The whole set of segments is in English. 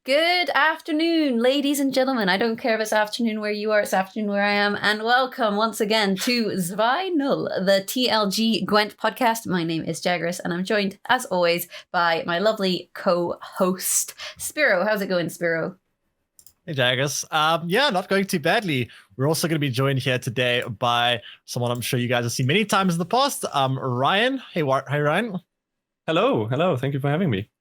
Good afternoon, ladies and gentlemen. I don't care if it's afternoon where you are, it's afternoon where I am. And welcome once again to Zwei, Null, the TLG Gwent podcast. My name is Jaggerous, and I'm joined, as always, by my lovely co-host, Spyro. How's it going, Spyro? Hey, Jaggerous. Not going too badly. We're also going to be joined here today by someone I'm sure you guys have seen many times in the past, Ryan. Hey, Ryan. Hello. Thank you for having me.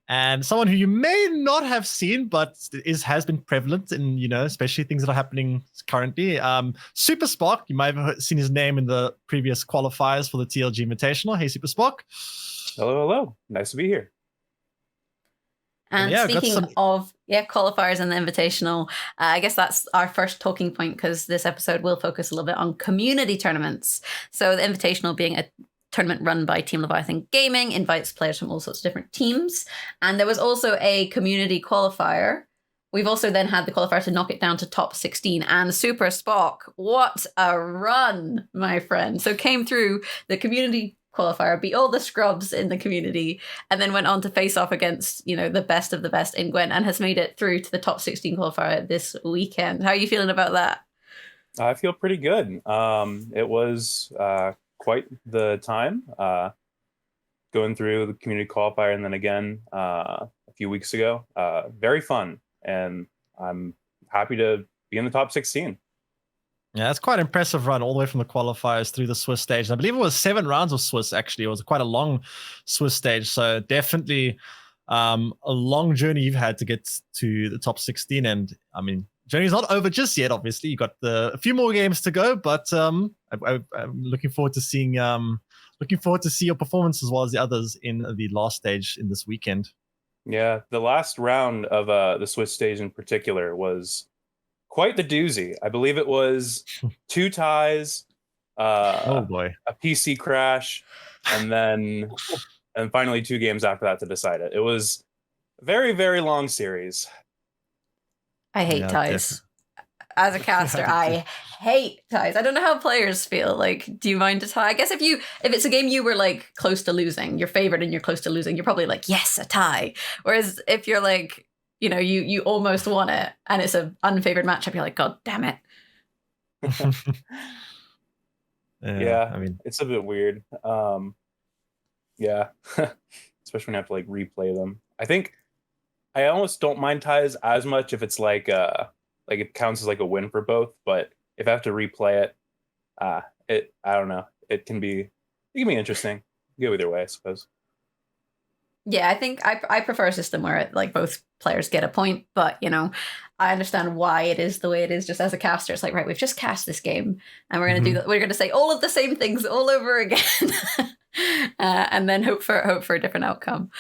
And someone who you may not have seen, but has been prevalent in, especially things that are happening currently. SuperSpock, you might have seen his name in the previous qualifiers for the TLG Invitational. Hey, SuperSpock. Hello. Nice to be here. And speaking of qualifiers and the Invitational, I guess that's our first talking point because this episode will focus a little bit on community tournaments. So the Invitational being a tournament run by Team Leviathan Gaming, invites players from all sorts of different teams. And there was also a community qualifier. We've also then had the qualifier to knock it down to top 16. And SuperSpock, what a run, my friend. So came through the community qualifier, beat all the scrubs in the community, and then went on to face off against, the best of the best in Gwent, and has made it through to the top 16 qualifier this weekend. How are you feeling about that? I feel pretty good. It was quite the time going through the community qualifier and then again a few weeks ago. Very fun, and I'm happy to be in the top 16. Yeah, it's quite an impressive run all the way from the qualifiers through the Swiss stage. I believe it was 7 rounds of Swiss, actually. It was quite a long Swiss stage, so definitely a long journey you've had to get to the top 16. And, I mean, journey's not over just yet, obviously. You got a few more games to go, but I'm looking forward to seeing your performance as well as the others in the last stage in this weekend. Yeah, the last round of the Swiss stage in particular was quite the doozy. I believe it was 2 ties, oh boy, a PC crash, and finally 2 games after that to decide it. It was a very, very long series. I hate ties. As a caster, I hate ties. I don't know how players feel. Like, do you mind a tie? I guess if it's a game you were like close to losing, your favorite and you're close to losing, you're probably like, yes, a tie. Whereas if you're like, you almost won it and it's an unfavored matchup, you're like, God damn it. Yeah, I mean, it's a bit weird. Yeah, especially when you have to like replay them. I think I almost don't mind ties as much if it's like it counts as like a win for both. But if I have to replay it, I don't know. It can be interesting. Go either way, I suppose. Yeah, I think I prefer a system where like both players get a point, but I understand why it is the way it is. Just as a caster, it's like, right, we've just cast this game, and we're gonna do that. We're gonna say all of the same things all over again, and then hope for a different outcome.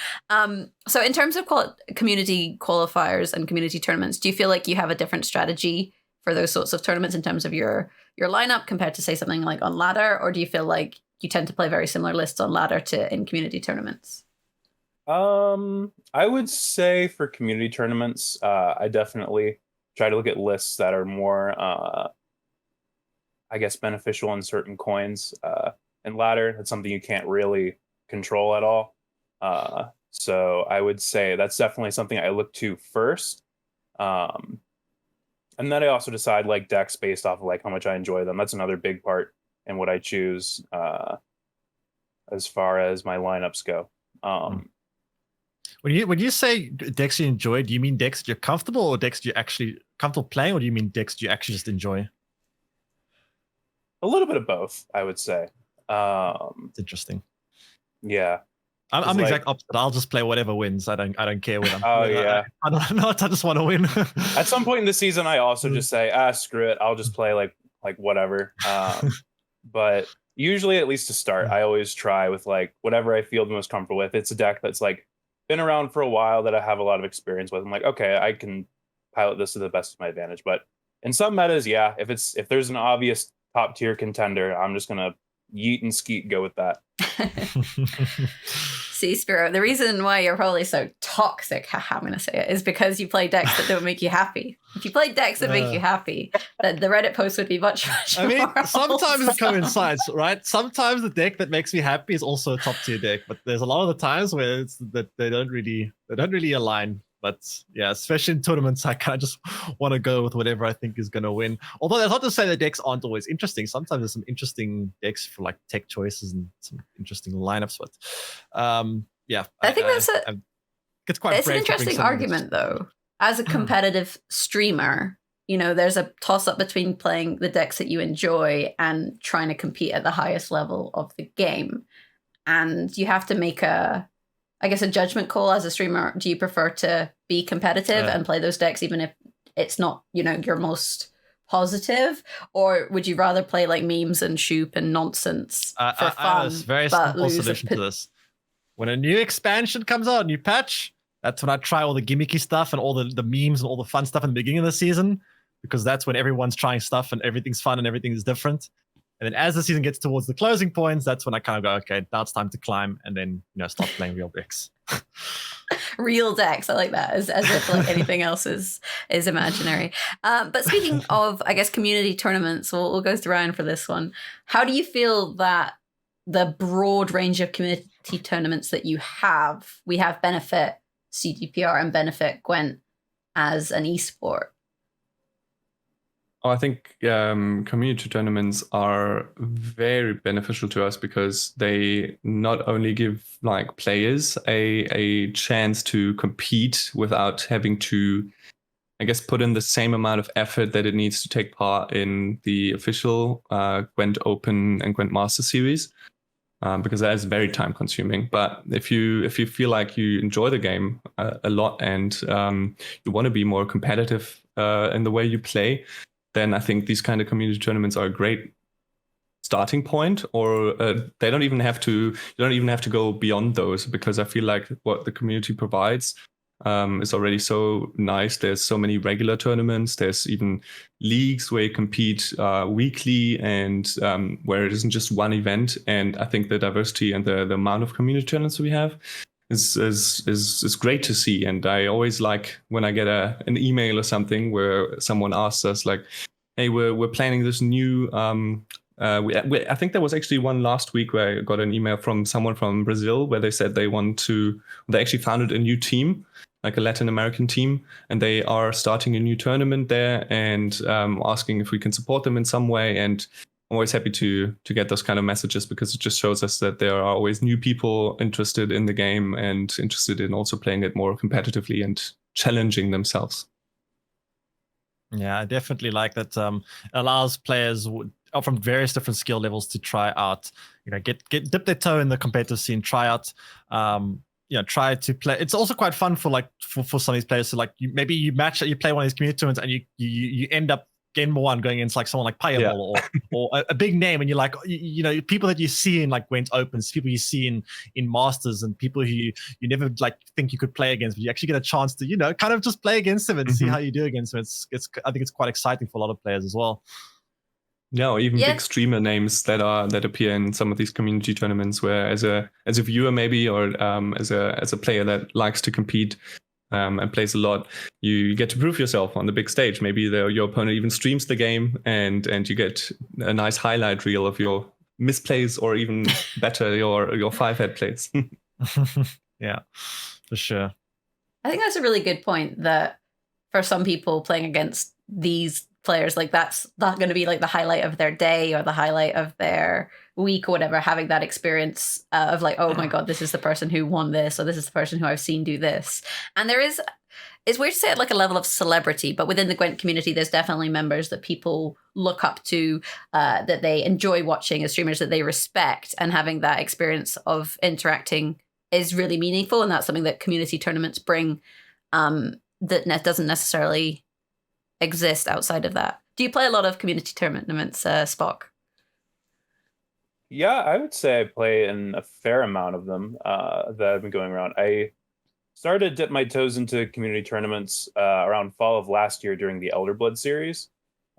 So in terms of community qualifiers and community tournaments, do you feel like you have a different strategy for those sorts of tournaments in terms of your lineup compared to say something like on ladder, or do you feel like you tend to play very similar lists on ladder to in community tournaments? I would say for community tournaments, I definitely try to look at lists that are more, I guess, beneficial in certain coins. And ladder, that's something you can't really control at all. So I would say that's definitely something I look to first. And then I also decide like decks based off of like how much I enjoy them. That's another big part in what I choose as far as my lineups go. When you say decks you enjoy, do you mean decks you're comfortable, or decks you're actually comfortable playing, or do you mean decks you actually just enjoy? A little bit of both, I would say. It's interesting. Yeah, I'm the exact opposite. I'll just play whatever wins. I don't care what I'm. I just want to win. At some point in the season, I also just say, screw it. I'll just play like whatever. But usually, at least to start, I always try with like whatever I feel the most comfortable with. It's a deck that's like been around for a while that I have a lot of experience with. I'm like, okay, I can pilot this to the best of my advantage. But in some metas, if there's an obvious top tier contender, I'm just gonna yeet and skeet go with that. See, Spyro, the reason why you're probably so toxic, I'm going to say it, is because you play decks that don't make you happy. If you play decks that make you happy, then the Reddit post would be much more sometimes it coincides, right? Sometimes the deck that makes me happy is also a top tier deck, but there's a lot of the times where it's that they don't really align. But yeah, especially in tournaments, I kind of just want to go with whatever I think is going to win. Although that's not to say the decks aren't always interesting. Sometimes there's some interesting decks for like tech choices and some interesting lineups. But yeah, I think that's it's quite it's an interesting argument though. As a competitive streamer, you know, there's a toss up between playing the decks that you enjoy and trying to compete at the highest level of the game. And you have to make a judgment call as a streamer. Do you prefer to be competitive and play those decks even if it's not, you know, your most positive? Or would you rather play like memes and shoop and nonsense for fun? I have a very simple solution to this. When a new expansion comes out, a new patch, that's when I try all the gimmicky stuff and all the memes and all the fun stuff in the beginning of the season, because that's when everyone's trying stuff and everything's fun and everything is different. And then as the season gets towards the closing points, that's when I kind of go, okay, now it's time to climb, and then, you know, start playing real decks. Real decks, I like that, as if like anything else is imaginary. But speaking of, I guess, community tournaments, we'll go to Ryan for this one. How do you feel that the broad range of community tournaments that we have benefit CDPR and benefit Gwent as an esport? Oh, I think community tournaments are very beneficial to us because they not only give like players a chance to compete without having to, I guess, put in the same amount of effort that it needs to take part in the official Gwent Open and Gwent Master Series, because that is very time consuming. But if you feel like you enjoy the game a lot and you want to be more competitive in the way you play, then I think these kind of community tournaments are a great starting point. Or you don't even have to go beyond those, because I feel like what the community provides is already so nice. There's so many regular tournaments. There's even leagues where you compete weekly, and where it isn't just one event. And I think the diversity and the amount of community tournaments we have is great to see. And I always like when I get an email or something where someone asks us like, hey, we're planning this new I think there was actually one last week where I got an email from someone from Brazil where they said they actually founded a new team, like a Latin American team, and they are starting a new tournament there, and asking if we can support them in some way. And I'm always happy to get those kind of messages, because it just shows us that there are always new people interested in the game and interested in also playing it more competitively and challenging themselves. Yeah, I definitely like that. Allows players from various different skill levels to try out, you know, dip their toe in the competitive scene, try out, you know, try to play. It's also quite fun for some of these players to, like, you play one of these community tournaments and you end up game one going against like someone like Payable or a big name, and you're like, you know, people that you see in like Gwent Opens, people you see in Masters, and people who you never like think you could play against, but you actually get a chance to, you know, kind of just play against them and see how you do against them. I think it's quite exciting for a lot of players as well. Yeah, or even big streamer names that appear in some of these community tournaments, where as a viewer maybe, or as a player that likes to compete and plays a lot, you get to prove yourself on the big stage. Maybe your opponent even streams the game, and you get a nice highlight reel of your misplays, or even better, your five-head plays. Yeah, for sure. I think that's a really good point, that for some people playing against these players, like that's not going to be like the highlight of their day or the highlight of their week or whatever, having that experience of like, oh my god, this is the person who won this, or this is the person who I've seen do this. And it's weird to say it, like a level of celebrity, but within the Gwent community there's definitely members that people look up to, that they enjoy watching as streamers, that they respect, and having that experience of interacting is really meaningful. And that's something that community tournaments bring, that doesn't necessarily exist outside of that. Do you play a lot of community tournaments, Spock? Yeah, I would say I play in a fair amount of them that have been going around. I started to dip my toes into community tournaments around fall of last year during the Elder Blood series.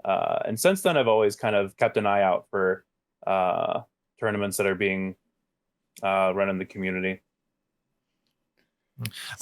And since then, I've always kind of kept an eye out for tournaments that are being run in the community.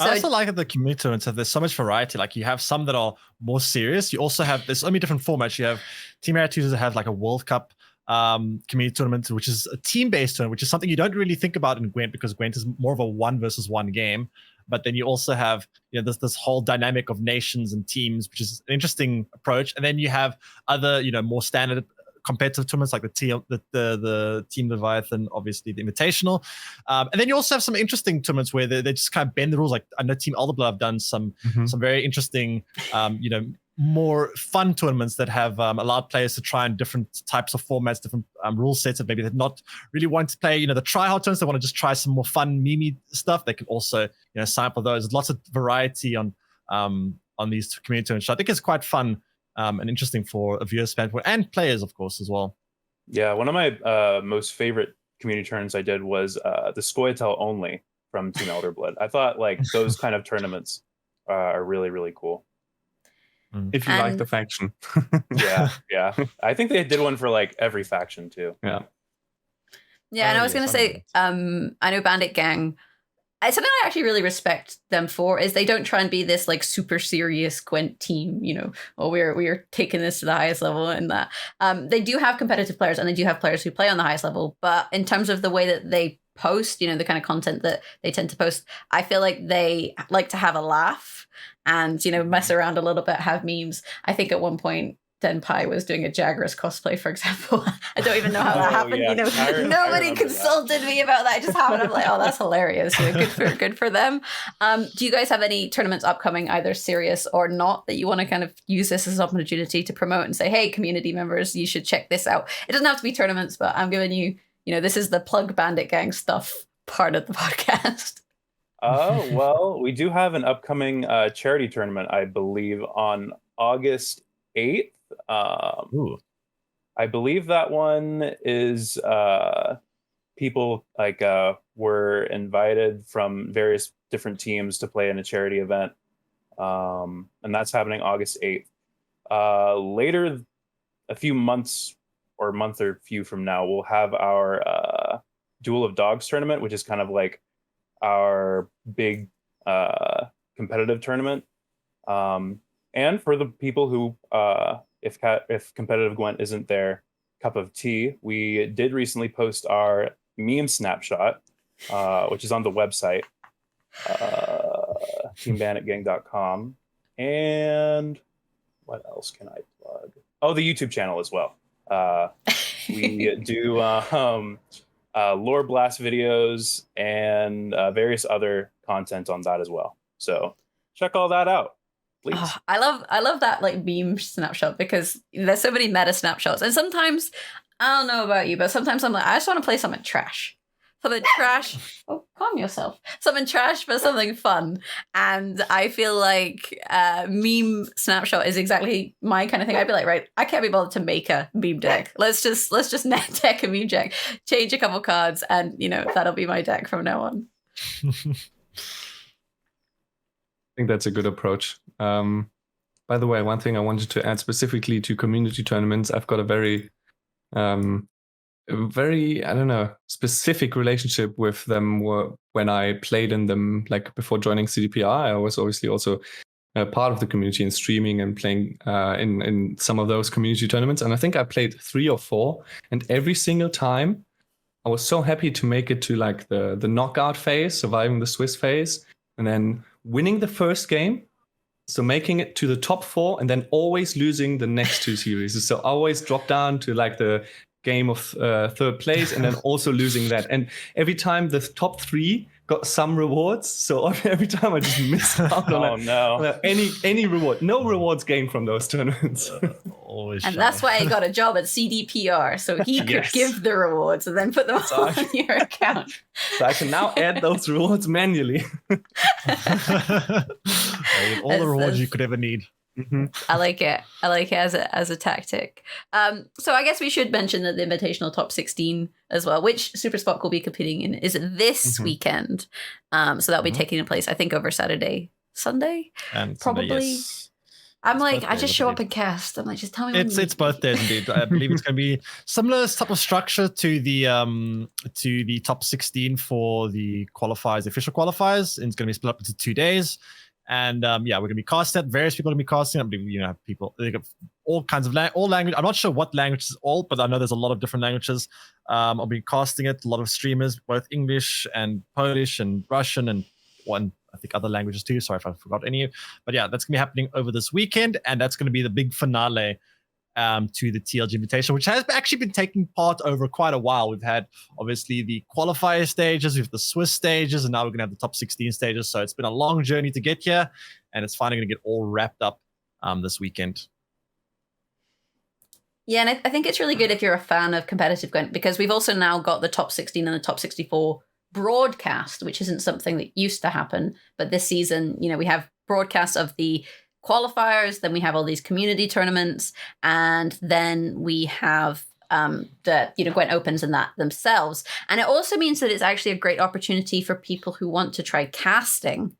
I also like that the community tournaments have, there's so much variety. Like, you have some that are more serious. You also have, there's so many different formats. You have Team Bandit II that have like a World Cup community tournament, which is a team-based tournament, which is something you don't really think about in Gwent, because Gwent is more of a 1 versus 1 game. but then you also have this whole dynamic of nations and teams, which is an interesting approach. And then you have other more standard competitive tournaments like the Team Leviathan, obviously the Invitational, and then you also have some interesting tournaments where they just kind of bend the rules. Like I know Team Elderblood have done some very interesting, more fun tournaments that have allowed players to try in different types of formats, different rule sets. That maybe they're not really want to play, the try-hard tournaments. They want to just try some more fun, meme stuff. They can also, sample those. There's lots of variety on these community tournaments. So I think it's quite fun. And interesting for a viewer standpoint and players, of course, as well. Yeah, one of my most favorite community tournaments I did was the Scoia'tael only from Team Elderblood. I thought like those kind of tournaments are really, really cool. If you like the faction. Yeah. I think they did one for like every faction too. Yeah. Yeah, and I was going to say, I know Bandit Gang. Something I actually really respect them for is they don't try and be this like super serious Gwent team, we're taking this to the highest level, and that they do have competitive players and they do have players who play on the highest level. But in terms of the way that they post, the kind of content that they tend to post, I feel like they like to have a laugh and, mess around a little bit, have memes. I think at one point, Denpai was doing a Jaggerous cosplay, for example. I don't even know how that happened. Yeah. Nobody consulted me about that. It just happened. I'm like, oh, that's hilarious. Good for them. Do you guys have any tournaments upcoming, either serious or not, that you want to kind of use this as an opportunity to promote and say, hey, community members, you should check this out? It doesn't have to be tournaments, but I'm giving you, this is the plug Bandit Gang stuff part of the podcast. Well, we do have an upcoming charity tournament, I believe, on August 8th. I believe that one is people like were invited from various different teams to play in a charity event, and that's happening August 8th. Later, a few months or a month or few from now, we'll have our Duel of Dogs tournament, which is kind of like our big competitive tournament. And for the people who if competitive Gwent isn't their cup of tea, we did recently post our meme snapshot, which is on the website, teambanditgang.com. And what else can I plug? Oh, the YouTube channel as well. We do lore blast videos and various other content on that as well. So check all that out. Oh, I love that like meme snapshot, because there's so many meta snapshots, and sometimes I don't know about you, but sometimes I'm like, I just want to play something trash. Oh, calm yourself. Something trash, but something fun. And I feel like meme snapshot is exactly my kind of thing. I'd be like, right, I can't be bothered to make a meme deck. Let's just net deck a meme deck, change a couple cards, and that'll be my deck from now on. I think that's a good approach. By the way, one thing I wanted to add specifically to community tournaments, I've got a very, specific relationship with them. When I played in them, like before joining CDPR, I was obviously also part of the community and streaming and playing in some of those community tournaments. And I think I played 3 or 4, and every single time I was so happy to make it to like the knockout phase, surviving the Swiss phase, and then winning the first game, so making it to the top 4, and then always losing the next 2 series. So I always drop down to like the game of 3rd place, and then also losing that. And every time the top 3 got some rewards, so every time I just missed out on any reward. No rewards gained from those tournaments. And that's why I got a job at CDPR, so he could give the rewards and then put them on your account. So I can now add those rewards manually. All the rewards you could ever need. Mm-hmm. I like it as a tactic. So I guess we should mention that the Invitational Top 16 as well, which SuperSpock will be competing in, is this weekend. So that'll be taking place, I think, over Sunday, and probably. Sunday, yes. I'm like, I just show up and cast. I'm like, just tell me. It's both days indeed. I believe it's going to be similar type of structure to the top 16 for the qualifiers, the official qualifiers. And it's going to be split up into 2 days. And we're going to be casting. Various people are going to be casting. I believe have people. They got all kinds of all language. I'm not sure what languages all, but I know there's a lot of different languages. I'll be casting it. A lot of streamers, both English and Polish and Russian and one, I think, other languages too. Sorry if I forgot any. But yeah, that's going to be happening over this weekend, and that's going to be the big finale to the TLG invitation, which has actually been taking part over quite a while. We've had obviously the qualifier stages, we've the Swiss stages, and now we're going to have the top 16 stages. So it's been a long journey to get here, and it's finally going to get all wrapped up this weekend. Yeah, and I think it's really good if you're a fan of competitive Gwent, because we've also now got the top 16 and the top 64 broadcast, which isn't something that used to happen. But this season, we have broadcasts of the qualifiers, then we have all these community tournaments, and then we have the Gwent Opens and that themselves. And it also means that it's actually a great opportunity for people who want to try casting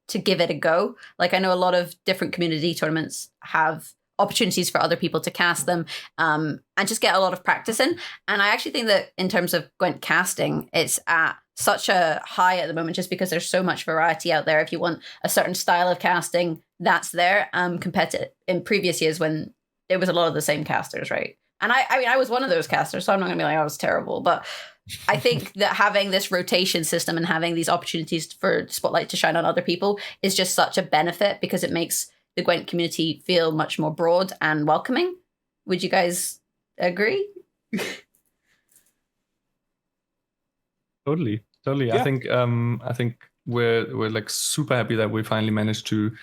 to give it a go. Like, I know a lot of different community tournaments have opportunities for other people to cast them and just get a lot of practice in. And I actually think that in terms of Gwent casting, it's at such a high at the moment, just because there's so much variety out there. If you want a certain style of casting, that's there, compared to in previous years when it was a lot of the same casters, right? And I mean, I was one of those casters, so I'm not gonna be like I was terrible, but I think that having this rotation system and having these opportunities for Spotlight to shine on other people is just such a benefit, because it makes the Gwent community feel much more broad and welcoming. Would you guys agree? Totally. Yeah. I think we're like super happy that we finally managed to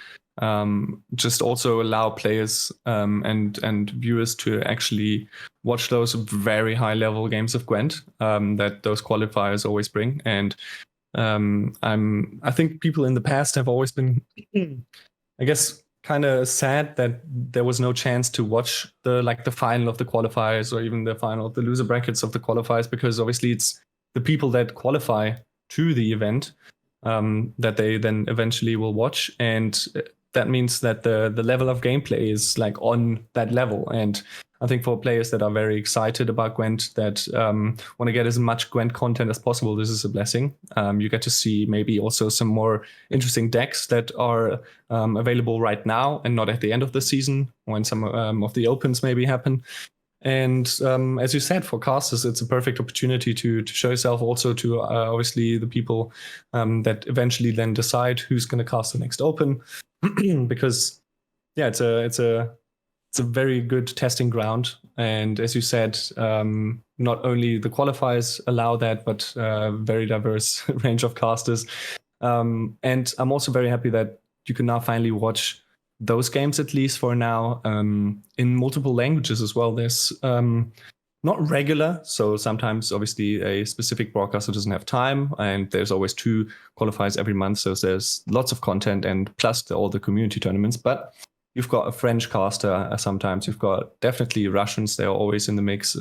just also allow players and viewers to actually watch those very high level games of Gwent that those qualifiers always bring. And I think people in the past have always been, I guess, kind of sad that there was no chance to watch the final of the qualifiers, or even the final of the loser brackets of the qualifiers, because obviously it's the people that qualify to the event that they then eventually will watch, and that means that the level of gameplay is like on that level. And I think for players that are very excited about Gwent, that want to get as much Gwent content as possible, this is a blessing. You get to see maybe also some more interesting decks that are available right now and not at the end of the season, when some of the opens maybe happen. And as you said, for casters, it's a perfect opportunity to show yourself also to obviously the people that eventually then decide who's going to cast the next open, because yeah, it's a very good testing ground. And as you said, not only the qualifiers allow that, but very diverse range of casters. And I'm also very happy that you can now finally watch those games, at least for now, in multiple languages as well. There's not regular, so sometimes obviously a specific broadcaster doesn't have time, and there's always 2 qualifiers every month, so there's lots of content, and plus all the community tournaments. But you've got a French caster sometimes, you've got definitely Russians, they're always in the mix.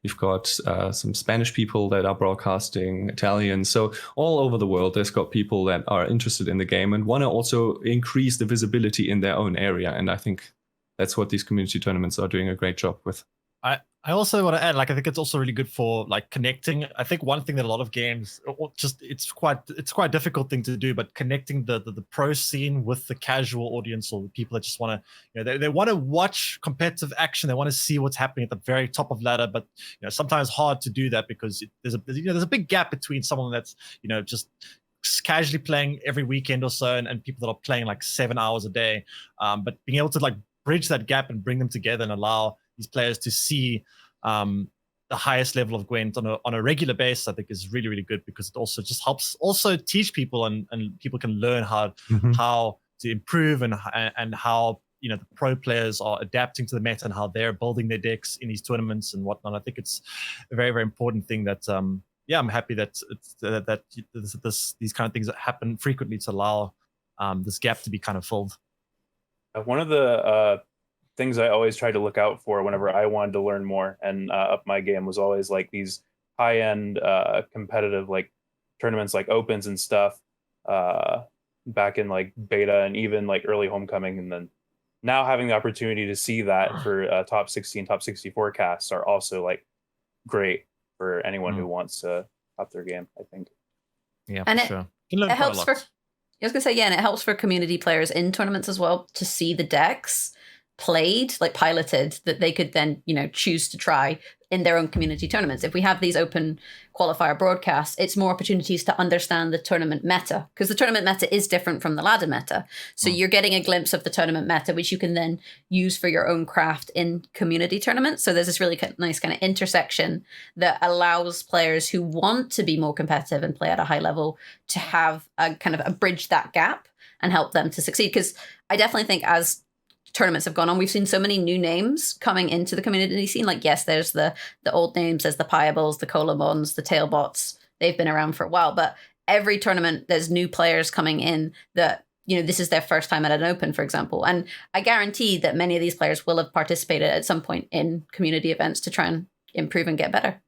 You've got some Spanish people that are broadcasting, Italian. So all over the world, there's got people that are interested in the game and want to also increase the visibility in their own area. And I think that's what these community tournaments are doing a great job with. I also want to add, I think it's also really good for connecting. I think one thing that a lot of games, it's quite a difficult thing to do, but connecting the pro scene with the casual audience, or the people that just want to, they want to watch competitive action. They want to see what's happening at the very top of ladder, but sometimes hard to do that because there's a big gap between someone that's just casually playing every weekend or so, and people that are playing like 7 hours a day. But being able to bridge that gap and bring them together and allow these players to see the highest level of Gwent on a regular basis, I think is really, really good, because it also just helps also teach people, and people can learn how to improve, and how the pro players are adapting to the meta and how they're building their decks in these tournaments and whatnot. I think it's a very, very important thing that I'm happy that these kind of things that happen frequently to allow this gap to be kind of filled. One of the things I always tried to look out for whenever I wanted to learn more and up my game was always like these high-end competitive tournaments, like opens and stuff, back in beta and even early homecoming. And then now having the opportunity to see that for top 16, top 64 casts are also great for anyone who wants to up their game, I think. Yeah, and for sure. It helps for, I was gonna say, and it helps for community players in tournaments as well to see the decks. played, like piloted, that they could then, choose to try in their own community tournaments. If we have these open qualifier broadcasts, it's more opportunities to understand the tournament meta, because the tournament meta is different from the ladder meta. So you're getting a glimpse of the tournament meta, which you can then use for your own craft in community tournaments. So there's this really nice kind of intersection that allows players who want to be more competitive and play at a high level to have a kind of a bridge that gap and help them to succeed. Because I definitely think as tournaments have gone on, we've seen so many new names coming into the community scene. Like, yes, there's the old names, there's the Piables, the Colomons, the Tailbots. They've been around for a while, but every tournament there's new players coming in that, this is their first time at an open, for example. And I guarantee that many of these players will have participated at some point in community events to try and improve and get better.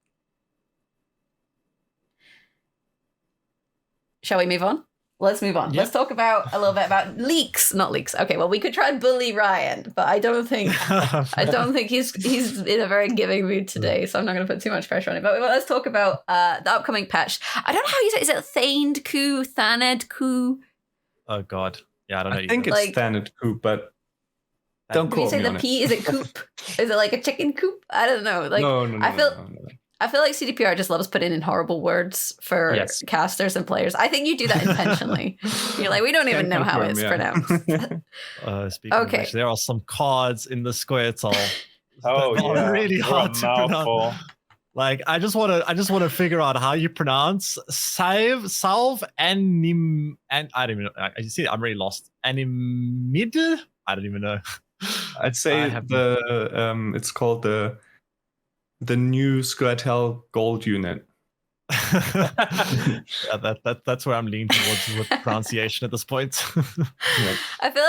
Shall we move on? Let's move on. Yep. Let's talk about a little bit about leaks. Not leaks. Okay, well, we could try and bully Ryan, but I don't think he's in a very giving mood today, so I'm not going to put too much pressure on him. But let's talk about the upcoming patch. I don't know how you say it. Is it Thaned Coup? Thaned Coup? Oh, God. Yeah, I don't know. I think it's Thaned Coup, but don't quote me on it. You say the P? Is it coop? Is it like a chicken coop? I don't know. Like, no. I feel like CDPR just loves putting in horrible words for casters and players. I think you do that intentionally. You're like, we don't even know how it's pronounced. Speaking of which, there are some cards in the Squirtle. Really hard to pronounce. Like, I just want to figure out how you pronounce salve and I don't even know. You see, I'm really lost. Animid? I don't even know. I'd say it's called the new Squirtle Gold unit. That's where I'm leaning towards with pronunciation at this point. I feel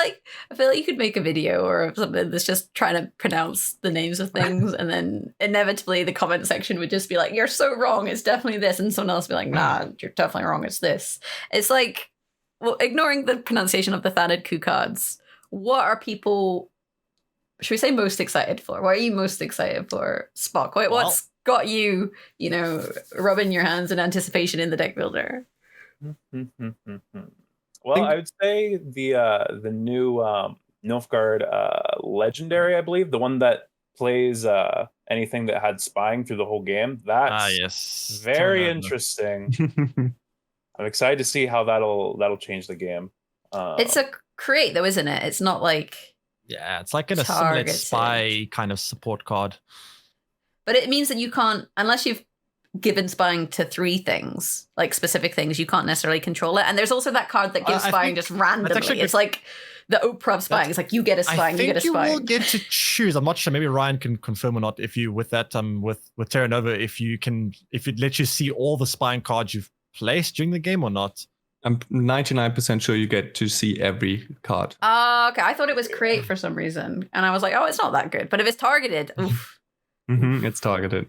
like you could make a video or something that's just trying to pronounce the names of things, and then inevitably the comment section would just be like, "You're so wrong. It's definitely this," and someone else would be like, "Nah, you're definitely wrong. It's this." It's like, well, ignoring the pronunciation of the Thaned Coup cards, what are people? Should we say most excited for? What are you most excited for, Spock? What's got you, rubbing your hands in anticipation in the deck builder? Well, I would say the new Nilfgaard Legendary, I believe, the one that plays anything that had spying through the whole game. That's very interesting. I'm excited to see how that'll change the game. It's a create though, isn't it? It's not like it's like an assimilate spy kind of support card. But it means that you can't, unless you've given spying to 3 things, like specific things, you can't necessarily control it. And there's also that card that gives spying just randomly. It's like the Oprah spying. It's like you get a spying, you get a spying. I think you will get to choose. I'm not sure. Maybe Ryan can confirm or not. If you with that with Terra Nova, if it lets you see all the spying cards you've placed during the game or not. I'm 99% sure you get to see every card. Okay. I thought it was create for some reason. And I was like, oh, it's not that good. But if it's targeted, oof. It's targeted.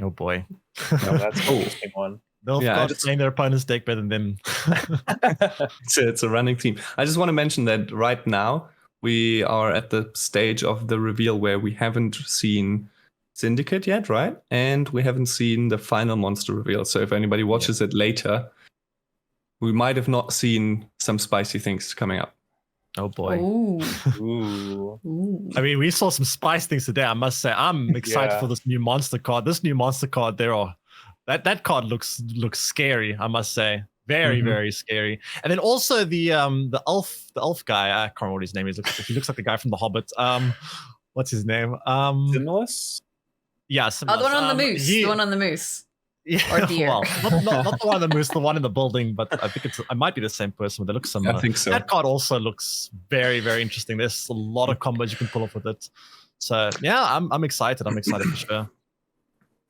Oh, boy. No, that's an interesting one. They'll playing their opponent's deck better than them. It's a running team. I just want to mention that right now, we are at the stage of the reveal where we haven't seen Syndicate yet, right? And we haven't seen the final monster reveal. So if anybody watches it later, we might have not seen some spicy things coming up. Oh boy. Ooh. I mean, we saw some spice things today. I must say, I'm excited for this new monster card. This new monster card, that card looks scary, I must say. Very, very scary. And then also the elf guy, I can't remember what his name is. He looks like the guy from The Hobbit. What's his name? Simulus? Yeah, Simulus. The one on the moose. The one on the moose. Yeah, or deer. Well, not the one on the moose, the one in the building, but I think it might be the same person. But they look similar. I think so. That card also looks very, very interesting. There's a lot of combos you can pull off with it. So yeah, I'm excited. I'm excited for sure.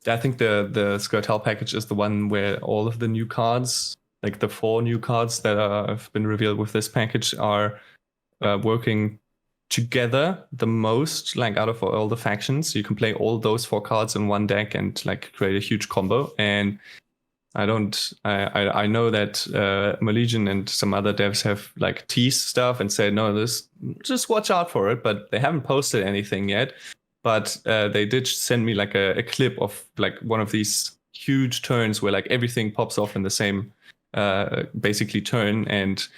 I think the Squirtle package is the one where all of the new cards, like the 4 new cards that have been revealed with this package, are working together the most, like out of all the factions. You can play all those 4 cards in one deck and like create a huge combo. And I know that Malegion and some other devs have like teased stuff and said, no, just watch out for it, but they haven't posted anything yet. But they did send me like a clip of like one of these huge turns where like everything pops off in the same basically turn. And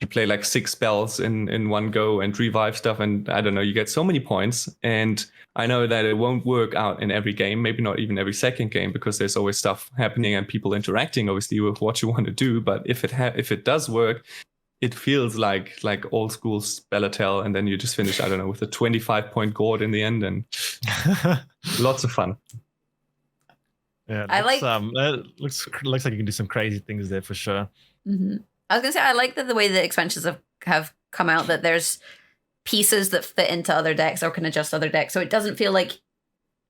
you play like 6 spells in one go and revive stuff, and I don't know, you get so many points. And I know that it won't work out in every game, maybe not even every second game, because there's always stuff happening and people interacting obviously with what you want to do. But if it does work, it feels like old school Spelletel, and then you just finish, I don't know, with a 25-point gourd in the end, and lots of fun. Yeah, I like. looks like you can do some crazy things there for sure. Mm-hmm. I was gonna say I like that the way the expansions have come out, that there's pieces that fit into other decks or can adjust other decks, so it doesn't feel like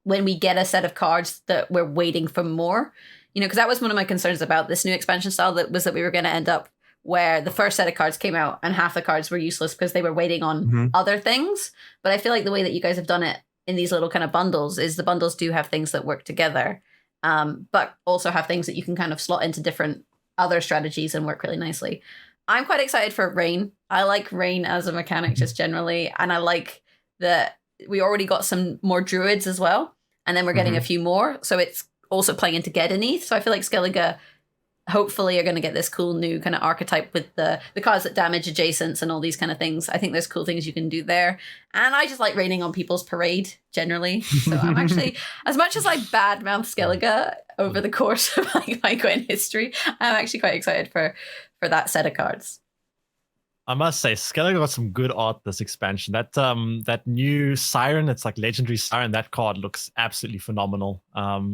when we get a set of cards that we're waiting for more. You know, because that was one of my concerns about this new expansion style, that we were going to end up where the first set of cards came out and half the cards were useless because they were waiting on other things. But I feel like the way that you guys have done it in these little kind of bundles is the bundles do have things that work together, but also have things that you can kind of slot into different other strategies and work really nicely. I'm quite excited for Rain. I like Rain as a mechanic just generally, and I like that we already got some more druids as well, and then we're getting a few more, so it's also playing into Gedeneath. So I feel like Skellige hopefully are going to get this cool new kind of archetype with the cards that damage adjacents and all these kind of things. I think there's cool things you can do there. And I just like raining on people's parade generally. So I'm actually, as much as I badmouth Skellige over the course of my Gwent history, I'm actually quite excited for that set of cards. I must say, Skellige got some good art this expansion. That new Siren, it's like legendary Siren, that card looks absolutely phenomenal. Yeah,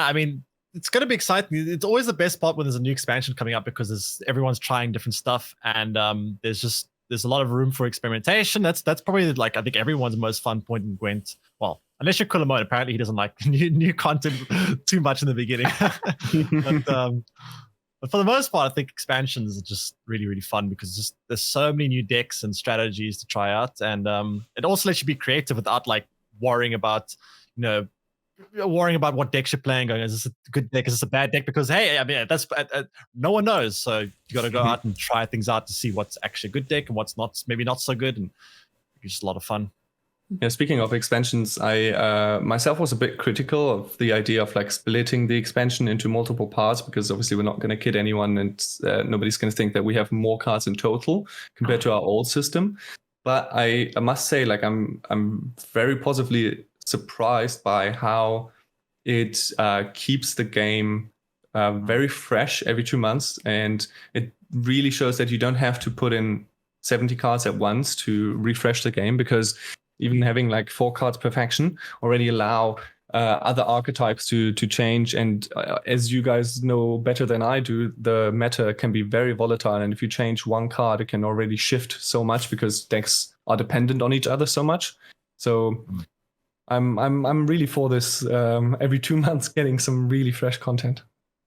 I mean, it's going to be exciting. It's always the best part when there's a new expansion coming up, because everyone's trying different stuff, and there's a lot of room for experimentation. That's probably like, I think, everyone's most fun point in Gwent. Well, unless you're Kulamone, apparently he doesn't like new content too much in the beginning. But for the most part, I think expansions are just really, really fun, because there's so many new decks and strategies to try out, and it also lets you be creative without like worrying about what decks you're playing. Going, is this a good deck? Is this a bad deck? Because hey, I mean, that's no one knows. So you got to go out and try things out to see what's actually a good deck and what's not, maybe not so good, and it's just a lot of fun. Yeah, speaking of expansions, I myself was a bit critical of the idea of like splitting the expansion into multiple parts, because obviously we're not going to kid anyone, and nobody's going to think that we have more cards in total compared to our old system. But I must say, like, I'm very positively surprised by how it keeps the game very fresh every 2 months, and it really shows that you don't have to put in 70 cards at once to refresh the game, because even having like 4 cards per faction already allow other archetypes to change. And as you guys know better than I do, the meta can be very volatile, and if you change 1 card, it can already shift so much, because decks are dependent on each other so much. So I'm really for this, every 2 months getting some really fresh content.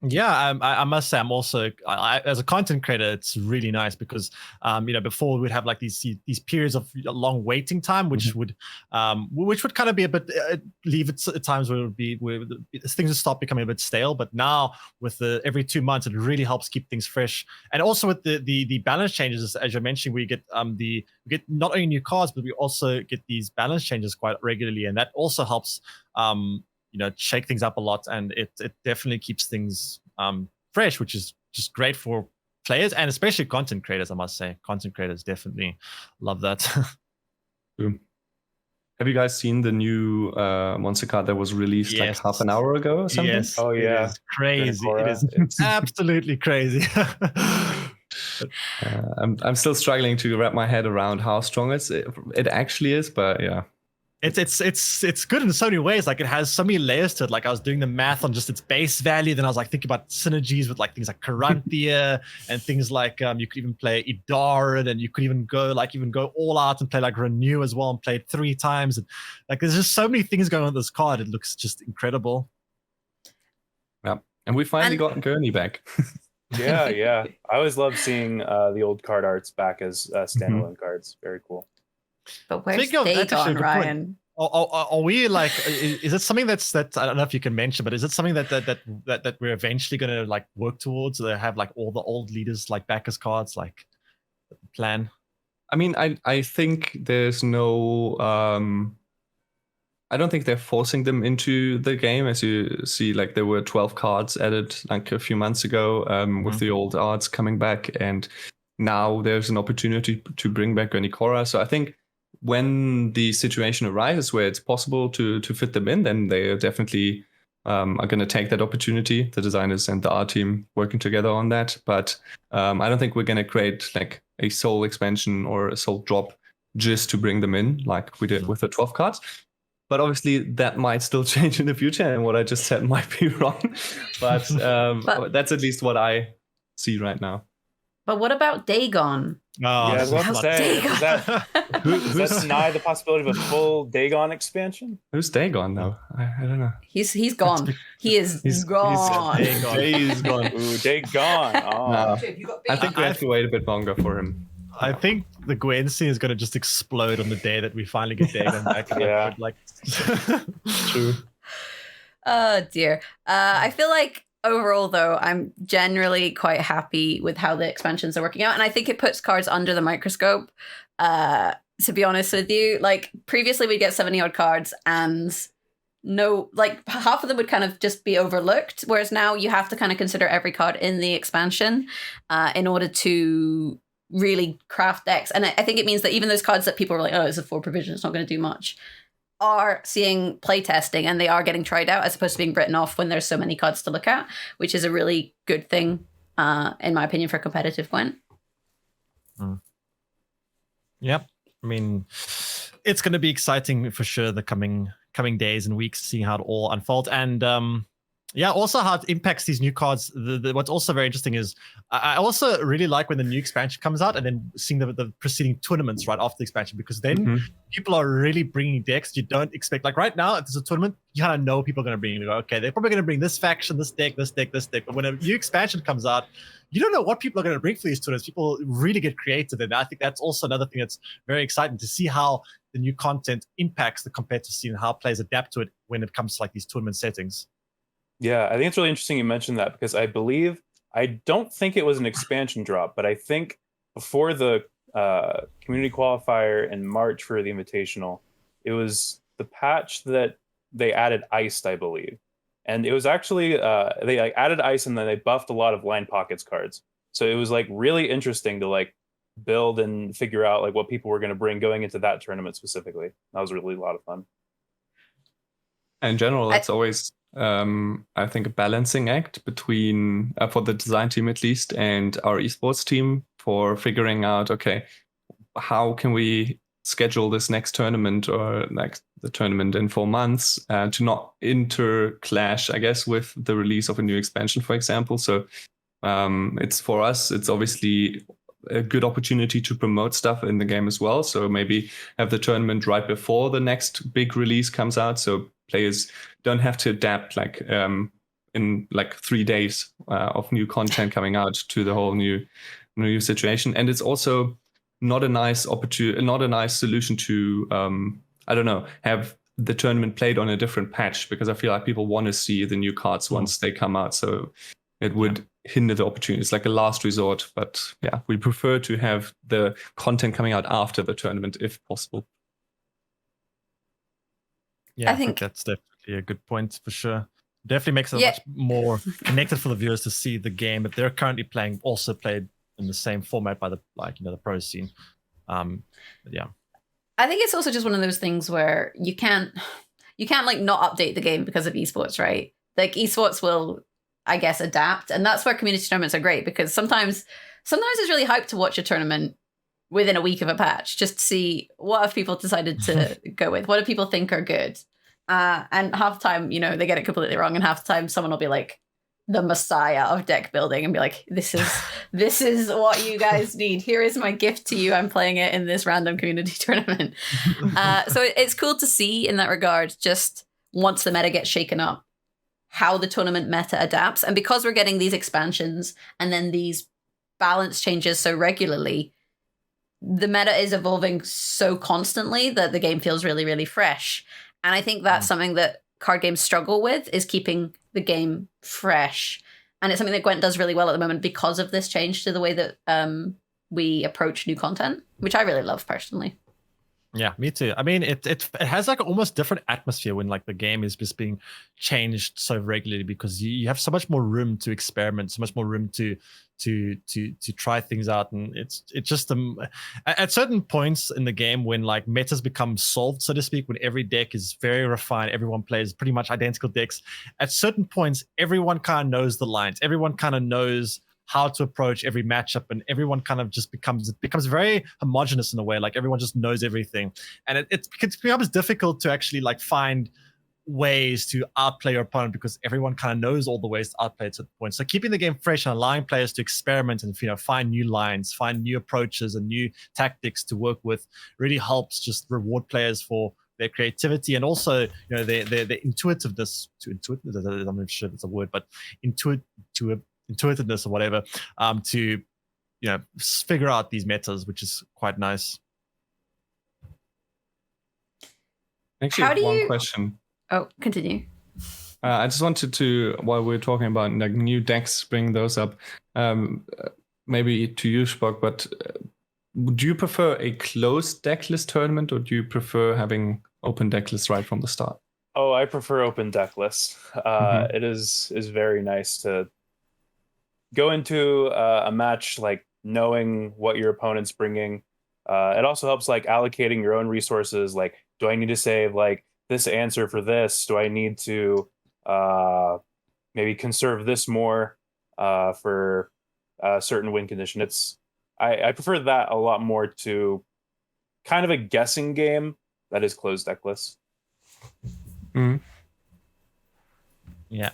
Yeah, I must say, I'm also, as a content creator, it's really nice, because before we'd have like these periods of long waiting time, which would kind of be a bit leave it at times where things would stop becoming a bit stale. But now with every 2 months, it really helps keep things fresh. And also with the balance changes, as you're mentioning, we get not only new cards, but we also get these balance changes quite regularly, and that also helps shake things up a lot, and it definitely keeps things fresh, which is just great for players and especially content creators. I must say, content creators definitely love that. Have you guys seen the new monster card that was released like half an hour ago or something? Yes. Oh yeah, it is crazy. It's absolutely crazy. I'm still struggling to wrap my head around how strong it actually is, but yeah. It's good in so many ways. Like, it has so many layers to it. Like, I was doing the math on just its base value, then I was like thinking about synergies with like things like Caranthea and things like you could even play Idarin, and you could even go all out and play like Renew as well, and play it 3 times. And like, there's just so many things going on with this card. It looks just incredible. Yeah, and we finally got Gurney back. yeah. I always love seeing the old card arts back as standalone cards. Very cool. But where's they gone, Ryan? Are we like? Is it something that I don't know if you can mention, but is it something that we're eventually going to like work towards? Or they have like all the old leaders like back as cards, like plan? I mean, I think there's no. I don't think they're forcing them into the game. As you see, like there were 12 cards added like a few months ago with the old arts coming back, and now there's an opportunity to bring back Gonikora. So I think when the situation arises where it's possible to fit them in, then they definitely are going to take that opportunity. The designers and the art team working together on that. But I don't think we're going to create like a soul expansion or a soul drop just to bring them in, like we did with the 12 cards. But obviously that might still change in the future, and what I just said might be wrong. But that's at least what I see right now. But what about Dagon? Yeah, I was about to say, does that deny the possibility of a full Dagon expansion? Who's Dagon now? I don't know. He's gone. He is gone. He's gone. Ooh, Dagon. Oh. No. I think we have to wait a bit longer for him. I think the Gwent scene is going to just explode on the day that we finally get Dagon back. Yeah. Like, True. Oh dear. I feel like overall, though, I'm generally quite happy with how the expansions are working out, and I think it puts cards under the microscope. To be honest with you, like previously we'd get 70 odd cards and no, like half of them would kind of just be overlooked, whereas now you have to kind of consider every card in the expansion in order to really craft decks. And I think it means that even those cards that people are like, oh, it's a 4 provision, it's not going to do much, are seeing playtesting and they are getting tried out as opposed to being written off when there's so many cards to look at, which is a really good thing, in my opinion, for competitive Gwent. Yep. I mean, it's going to be exciting for sure the coming days and weeks, seeing how it all unfolds. And also how it impacts these new cards. What's also very interesting is I also really like when the new expansion comes out and then seeing the preceding tournaments right after the expansion, because then people are really bringing decks you don't expect. Like right now, if there's a tournament, you kind of know people are going to bring. You go, okay, they're probably going to bring this faction, this deck, this deck, this deck. But when a new expansion comes out, you don't know what people are going to bring for these tournaments. People really get creative, and I think that's also another thing that's very exciting to see how the new content impacts the competitive scene and how players adapt to it when it comes to like these tournament settings. Yeah, I think it's really interesting you mentioned that, because I don't think it was an expansion drop, but I think before the community qualifier in March for the Invitational, it was the patch that they added Iced, I believe. And it was actually, they like added Ice and then they buffed a lot of Line Pockets cards. So it was like really interesting to like build and figure out like what people were going to bring going into that tournament specifically. That was really a lot of fun. In general, it's always... I think a balancing act between, for the design team at least, and our esports team for figuring out, okay, how can we schedule this next tournament or like the tournament in 4 months to not interclash, I guess, with the release of a new expansion, for example. So it's for us, it's obviously a good opportunity to promote stuff in the game as well. So maybe have the tournament right before the next big release comes out, so players don't have to adapt like in like 3 days of new content coming out to the whole new situation. And it's also not a nice opportunity, not a nice solution to I don't know, have the tournament played on a different patch, because I feel like people want to see the new cards once they come out. So it would hinder the opportunity. It's like a last resort. But yeah, we prefer to have the content coming out after the tournament if possible. Yeah, I think that's definitely a good point for sure. Definitely makes it much more connected for the viewers to see the game that they're currently playing, also played in the same format by the the pro scene. Yeah, I think it's also just one of those things where you can't like not update the game because of esports, right? Like esports will, I guess, adapt, and that's where community tournaments are great, because sometimes it's really hyped to watch a tournament within a week of a patch, just to see what have people decided to go with, what do people think are good, and half the time, they get it completely wrong, and half the time someone will be like the messiah of deck building and be like, this is what you guys need. Here is my gift to you. I'm playing it in this random community tournament. So it's cool to see in that regard, just once the meta gets shaken up, how the tournament meta adapts. And because we're getting these expansions and then these balance changes so regularly, the meta is evolving so constantly that the game feels really, really fresh. And I think that's something that card games struggle with, is keeping the game fresh. And it's something that Gwent does really well at the moment because of this change to the way that we approach new content, which I really love personally. Yeah, me too. I mean, it has like almost different atmosphere when like the game is just being changed so regularly, because you have so much more room to experiment, so much more room to try things out, and it's just at certain points in the game when like metas become solved, so to speak, when every deck is very refined, everyone plays pretty much identical decks. At certain points, everyone kind of knows the lines, everyone kind of knows how to approach every matchup, and everyone kind of just becomes very homogenous in a way, like everyone just knows everything, and it becomes difficult to actually like find ways to outplay your opponent, because everyone kind of knows all the ways to outplay at certain points. So keeping the game fresh and allowing players to experiment and find new lines, find new approaches and new tactics to work with really helps just reward players for their creativity, and also their intuitiveness. I'm not sure if it's a word, but intuitiveness or whatever, to figure out these metas, which is quite nice. Actually, one question. Oh, continue. I just wanted to, while we're talking about like new decks, bring those up. Maybe to you, Spock, but do you prefer a closed deck list tournament, or do you prefer having open deck lists right from the start? Oh, I prefer open deck lists. It is very nice to go into a match like knowing what your opponent's bringing. It also helps like allocating your own resources. Like, do I need to save like this answer for this? Do I need to maybe conserve this more for a certain win condition? I prefer that a lot more to kind of a guessing game that is closed deck lists. Mm-hmm. Yeah.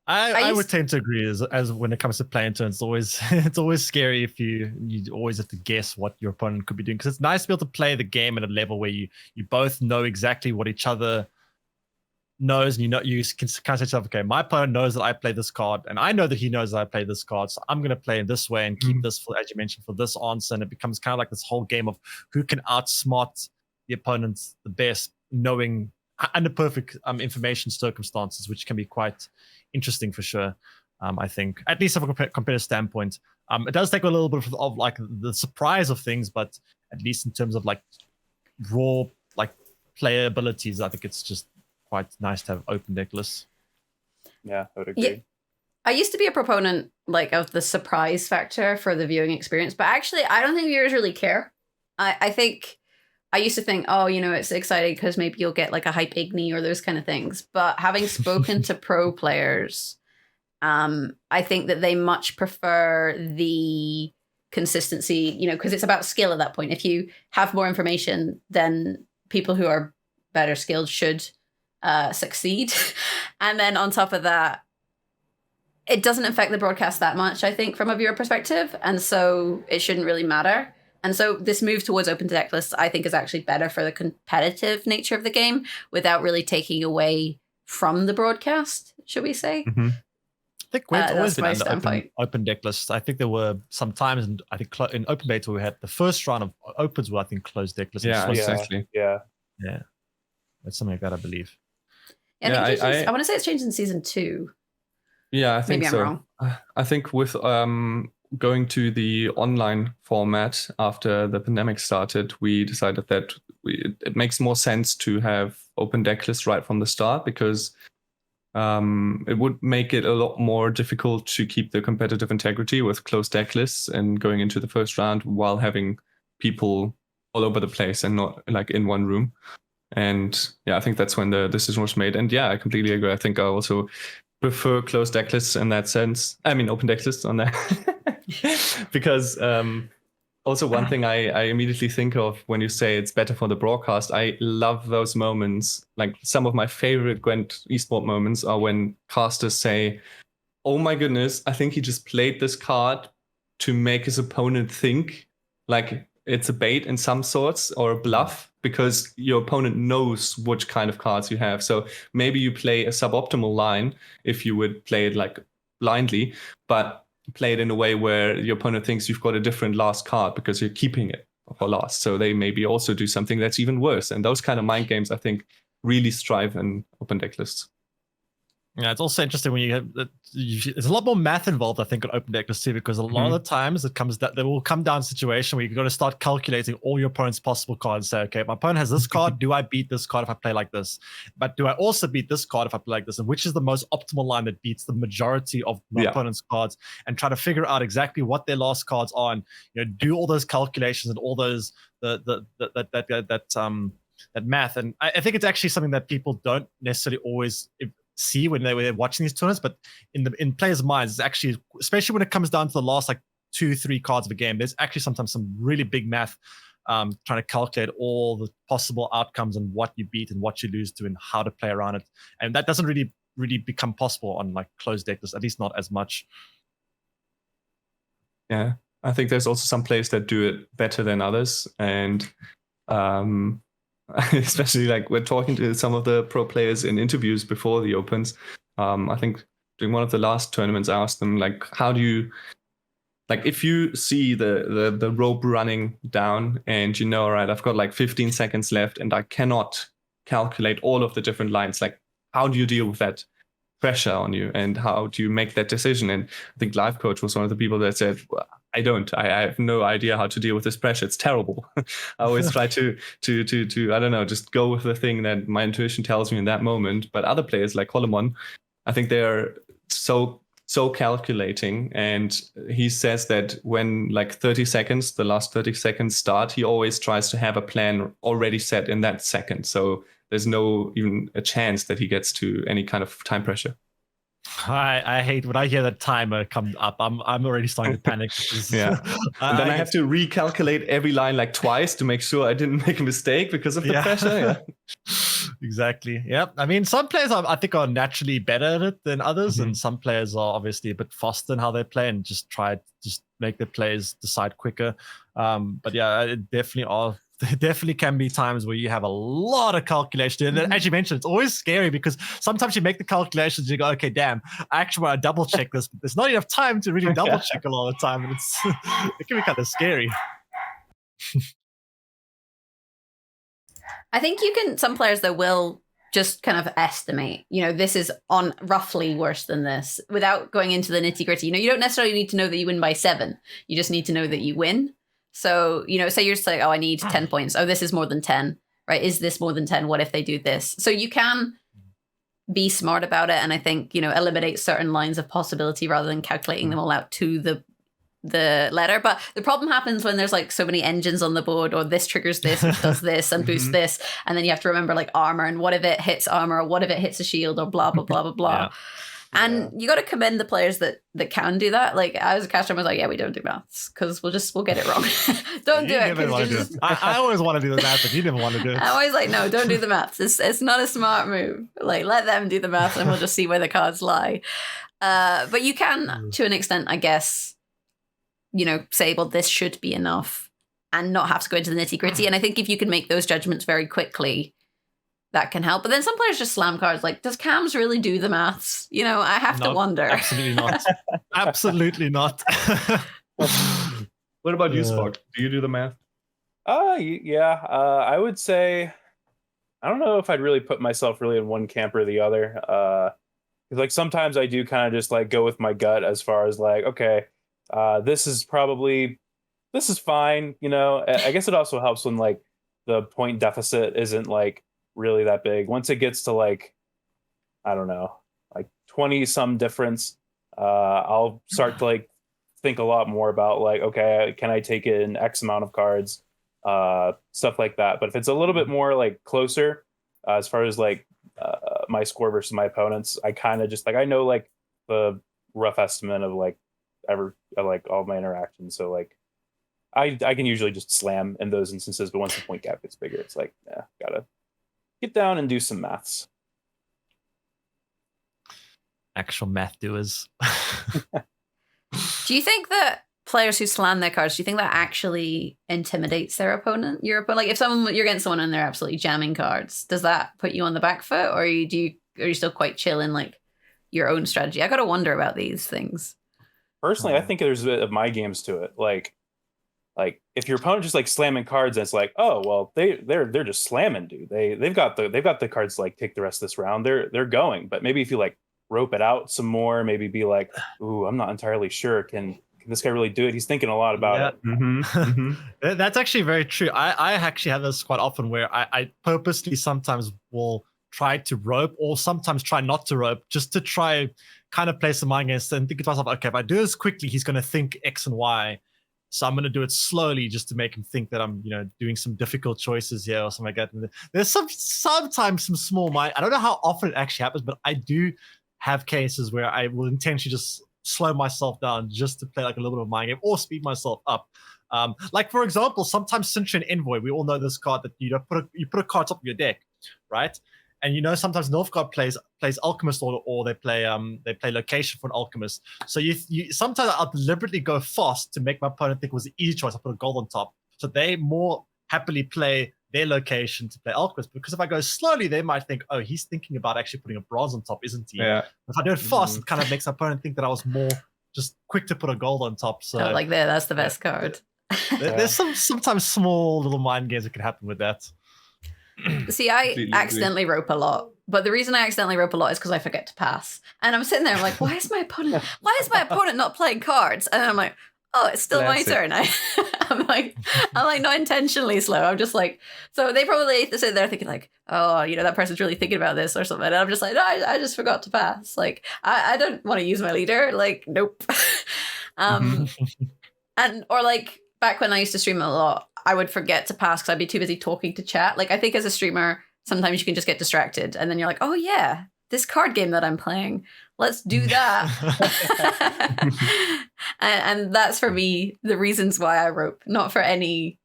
I would tend to agree as when it comes to playing turns, it's always scary if you always have to guess what your opponent could be doing, because it's nice to be able to play the game at a level where you both know exactly what each other knows, and you can kind of say to yourself, okay, my opponent knows that I play this card, and I know that he knows that I play this card, so I'm going to play in this way and keep this for, as you mentioned, for this answer, and it becomes kind of like this whole game of who can outsmart the opponents the best, knowing under perfect information circumstances, which can be quite interesting for sure. I think, at least from a competitive standpoint, it does take a little bit of like the surprise of things, but at least in terms of like raw like player abilities, I think it's just quite nice to have open deck lists. Yeah, I would agree. Yeah. I used to be a proponent like of the surprise factor for the viewing experience, but actually I don't think viewers really care. I think I used to think, oh, it's exciting because maybe you'll get like a hype Igni or those kind of things. But having spoken to pro players, I think that they much prefer the consistency, because it's about skill at that point. If you have more information, then people who are better skilled should succeed. And then on top of that, it doesn't affect the broadcast that much, I think, from a viewer perspective. And so it shouldn't really matter. And so this move towards open deck lists, I think, is actually better for the competitive nature of the game without really taking away from the broadcast, should we say? Mm-hmm. I think Gwent's always been under open deck lists. I think there were some times, and I think in open beta we had the first round of opens were, I think, closed deck lists. Yeah, exactly. Yeah. It's something like that, I believe. Yeah, I want to say it's changed in season 2. Yeah, I think Maybe so. I'm wrong. I think with going to the online format after the pandemic started, we decided that it makes more sense to have open deck lists right from the start, because it would make it a lot more difficult to keep the competitive integrity with closed deck lists and going into the first round while having people all over the place and not like in one room. And yeah, I think that's when the decision was made. And yeah, I completely agree. I think I also prefer closed deck lists in that sense. I mean, open deck lists on that. Because also one thing I immediately think of when you say it's better for the broadcast, I love those moments. Like some of my favorite Gwent esport moments are when casters say, oh my goodness, I think he just played this card to make his opponent think like it's a bait in some sorts or a bluff, because your opponent knows which kind of cards you have. So maybe you play a suboptimal line if you would play it like blindly, but play it in a way where your opponent thinks you've got a different last card because you're keeping it for last. So they maybe also do something that's even worse. And those kind of mind games, I think, really strive in open deck lists. Yeah, it's also interesting when you have there's a lot more math involved, I think, on open deckers too, because a lot of the times there will come down to a situation where you've got to start calculating all your opponent's possible cards. Say, okay, my opponent has this card. Do I beat this card if I play like this? But do I also beat this card if I play like this? And which is the most optimal line that beats the majority of my opponent's cards? And try to figure out exactly what their last cards are, and do all those calculations and all those that math. And I think it's actually something that people don't necessarily always see when they're watching these tournaments, but in players' minds, it's actually, especially when it comes down to the last like 2-3 cards of a game, there's actually sometimes some really big math trying to calculate all the possible outcomes and what you beat and what you lose to and how to play around it. And that doesn't really become possible on like closed decks, at least not as much. Yeah, I think there's also some players that do it better than others, and especially like we're talking to some of the pro players in interviews before the opens. I think during one of the last tournaments, I asked them like, how do you, like, if you see the rope running down and all right, I've got like 15 seconds left and I cannot calculate all of the different lines, like how do you deal with that pressure on you and how do you make that decision? And I think Live Coach was one of the people that said, well, I have no idea how to deal with this pressure. It's terrible. I always try to I don't know, just go with the thing that my intuition tells me in that moment. But other players like Holomon, I think they're so calculating. And he says that when like the last 30 seconds start, he always tries to have a plan already set in that second. So there's no even a chance that he gets to any kind of time pressure. I hate when I hear that timer come up. I'm already starting to panic. Yeah, and then I have to recalculate every line like twice to make sure I didn't make a mistake because of the pressure. Yeah, exactly. Yeah, I mean, some players I think are naturally better at it than others, and some players are obviously a bit faster in how they play and just make their players decide quicker. But yeah, it definitely are. There definitely can be times where you have a lot of calculation. And then, as you mentioned, it's always scary because sometimes you make the calculations and you go, okay, damn, I actually want to double check this. But there's not enough time to really double check a lot of the time. And it can be kind of scary. I think some players though will just kind of estimate, this is on roughly worse than this without going into the nitty gritty. You don't necessarily need to know that you win by 7. You just need to know that you win. So, say you're just like, oh, I need 10 points. Oh, this is more than 10, right? Is this more than 10? What if they do this? So you can be smart about it. And I think, eliminate certain lines of possibility rather than calculating them all out to the letter. But the problem happens when there's like so many engines on the board, or this triggers this, which does this and boosts this. And then you have to remember like armor and what if it hits armor, or what if it hits a shield, or blah, blah, blah, blah, blah. Yeah. And you got to commend the players that can do that. Like I was a caster, I was like, yeah, we don't do maths because we'll get it wrong. Don't do it. I always want to do the math, but you never want to do it. I'm always like, no, don't do the maths. It's not a smart move. Like let them do the maths, and we'll just see where the cards lie. But you can, to an extent, I guess, say, well, this should be enough, and not have to go into the nitty gritty. And I think if you can make those judgments very quickly, that can help. But then some players just slam cards. Like, does Cams really do the maths? I have to wonder. Absolutely not. Absolutely not. What about you, Spock? Do you do the math? Yeah. I would say, I don't know if I'd really put myself really in one camp or the other. Because like sometimes I do kind of just like go with my gut as far as like, okay, this is fine. I guess it also helps when like the point deficit isn't like really that big. Once it gets to like, I don't know, like 20 some difference, I'll start to like think a lot more about like, okay, can I take in X amount of cards, stuff like that. But if it's a little bit more like closer, as far as like my score versus my opponents, I kind of just like, I know like the rough estimate of like all my interactions. So like I can usually just slam in those instances, but once the point gap gets bigger, it's like, gotta get down and do some maths. Actual math doers. Do you think that players who slam their cards, do you think that actually intimidates their opponent? Your opponent, like if you're against someone and they're absolutely jamming cards, does that put you on the back foot, or are you still quite chill in like your own strategy? I gotta wonder about these things. Personally, I think there's a bit of my games to it. Like if your opponent just like slamming cards, and it's like, oh well, they're just slamming, dude. They've got the cards to like take the rest of this round. They're going. But maybe if you like rope it out some more, maybe be like, ooh, I'm not entirely sure. Can this guy really do it? He's thinking a lot about it. That's actually very true. I actually have this quite often where I purposely sometimes will try to rope or sometimes try not to rope just to try kind of play some mind games and think to myself, okay, if I do this quickly, he's going to think X and Y. So I'm going to do it slowly just to make him think that I'm, doing some difficult choices here or something like that. And there's sometimes some small mind. I don't know how often it actually happens, but I do have cases where I will intentionally just slow myself down just to play like a little bit of mind game or speed myself up. Like for example, sometimes Sintra and Envoy, we all know this card that you put a card top of your deck, right? And sometimes Northgard plays Alchemist or they play Location for an Alchemist. So you sometimes I'll deliberately go fast to make my opponent think it was the easy choice. I put a gold on top, so they more happily play their Location to play Alchemist. Because if I go slowly, they might think, oh, he's thinking about actually putting a bronze on top, isn't he? Yeah. If I do it fast, it kind of makes my opponent think that I was more just quick to put a gold on top. So like that's the best card. There's sometimes small little mind games that can happen with that. See, I accidentally rope a lot, but the reason I accidentally rope a lot is because I forget to pass. And I'm sitting there, I'm like, why is my opponent not playing cards? And I'm like, oh, it's still my turn. I'm like not intentionally slow. I'm just like, so they probably sit there thinking like, oh, that person's really thinking about this or something. And I'm just like, no, I just forgot to pass. Like, I don't want to use my leader. Like, nope. And or like back when I used to stream a lot, I would forget to pass because I'd be too busy talking to chat. Like I think as a streamer, sometimes you can just get distracted and then you're like, oh yeah, this card game that I'm playing, let's do that. and that's for me the reasons why I rope, not for any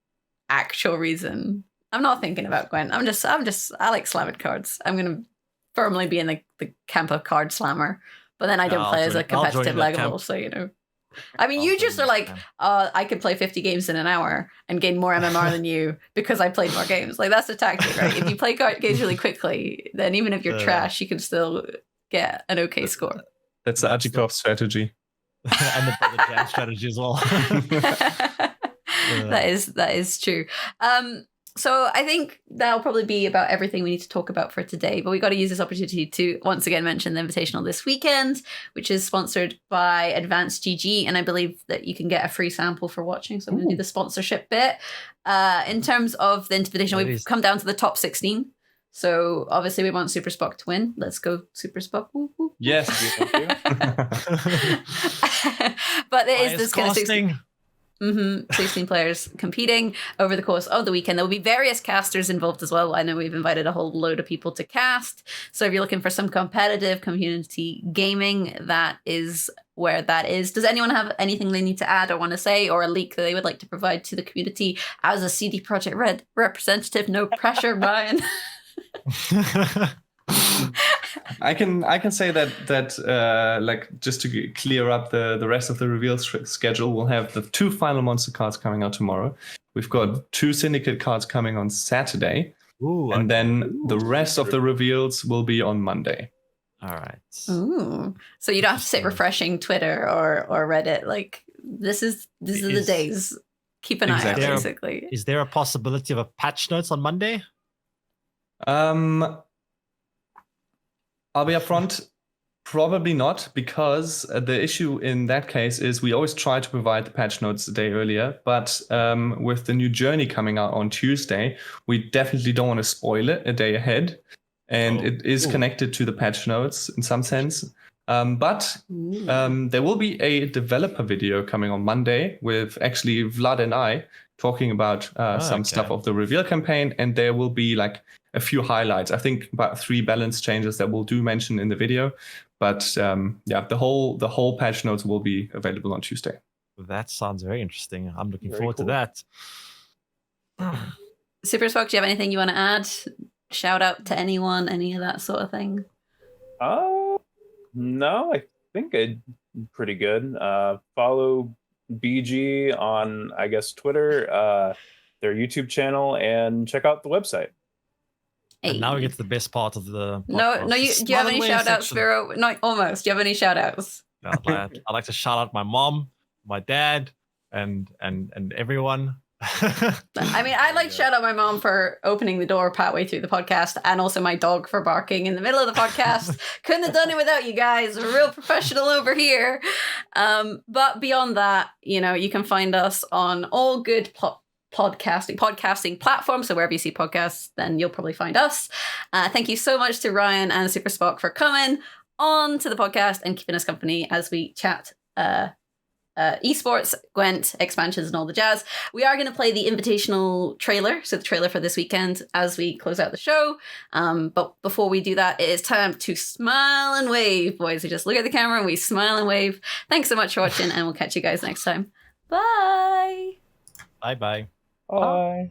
actual reason. I'm not thinking about Gwent. I like slamming cards. I'm gonna firmly be in the camp of card slammer, but then I don't play as a competitive level, so I mean, you just are like, I could play 50 games in an hour and gain more MMR than you because I played more games. Like, that's the tactic, right? If you play games really quickly, then even if you're trash, you can still get an okay score. That's the Ajikov strategy. And the jam strategy as well. That is true. So I think that'll probably be about everything we need to talk about for today. But we got to use this opportunity to once again mention the Invitational this weekend, which is sponsored by Advanced GG. And I believe that you can get a free sample for watching. So I'm going to do the sponsorship bit. In terms of the Invitational, we've come down to the top 16. So obviously we want SuperSpock to win. Let's go SuperSpock. Woo, woo. Yes. But there is this kind of 16 players competing over the course of the weekend. There will be various casters involved as well. I know we've invited a whole load of people to cast. So if you're looking for some competitive community gaming, that is where that is. Does anyone have anything they need to add or want to say, or a leak that they would like to provide to the community as a CD Projekt Red representative? No pressure, Ryan. I can say that like just to clear up the rest of the reveal schedule, we'll have the 2 final monster cards coming out tomorrow. We've got 2 syndicate cards coming on Saturday. And then the rest of the reveals will be on Monday. All right. Ooh. So you don't have to sit refreshing Twitter or Reddit. Like this is the days. Keep an eye out, basically. Is there a possibility of a patch notes on Monday? I'll be upfront, probably not, because the issue in that case is we always try to provide the patch notes a day earlier, but with the new journey coming out on Tuesday, we definitely don't want to spoil it a day ahead, and it is connected to the patch notes in some sense. But there will be a developer video coming on Monday with actually Vlad and I talking about some stuff of the reveal campaign, and there will be like a few highlights. I think about 3 balance changes that we'll do mention in the video. But the whole patch notes will be available on Tuesday. That sounds very interesting. I'm looking forward to that. SuperSpock, do you have anything you want to add? Shout out to anyone, any of that sort of thing? No, I think I'm pretty good. Follow BG on, I guess, Twitter, their YouTube channel, and check out the website. And now we get to the best part of the podcast. No, do you have any shout outs, Spyro? No, almost. Do you have any shout outs? I'd like to shout out my mom, my dad, and everyone. I mean, I'd like to shout out my mom for opening the door partway through the podcast, and also my dog for barking in the middle of the podcast. Couldn't have done it without you guys. We're real professional over here. But beyond that, you can find us on all good podcasting platforms. So wherever you see podcasts, then you'll probably find us. Thank you so much to Ryan and SuperSpock for coming on to the podcast and keeping us company as we chat esports, Gwent, expansions, and all the jazz. We are going to play the Invitational trailer, so the trailer for this weekend, as we close out the show. But before we do that, it is time to smile and wave, boys. We just look at the camera and we smile and wave. Thanks so much for watching, and we'll catch you guys next time. Bye. Bye-bye. Bye.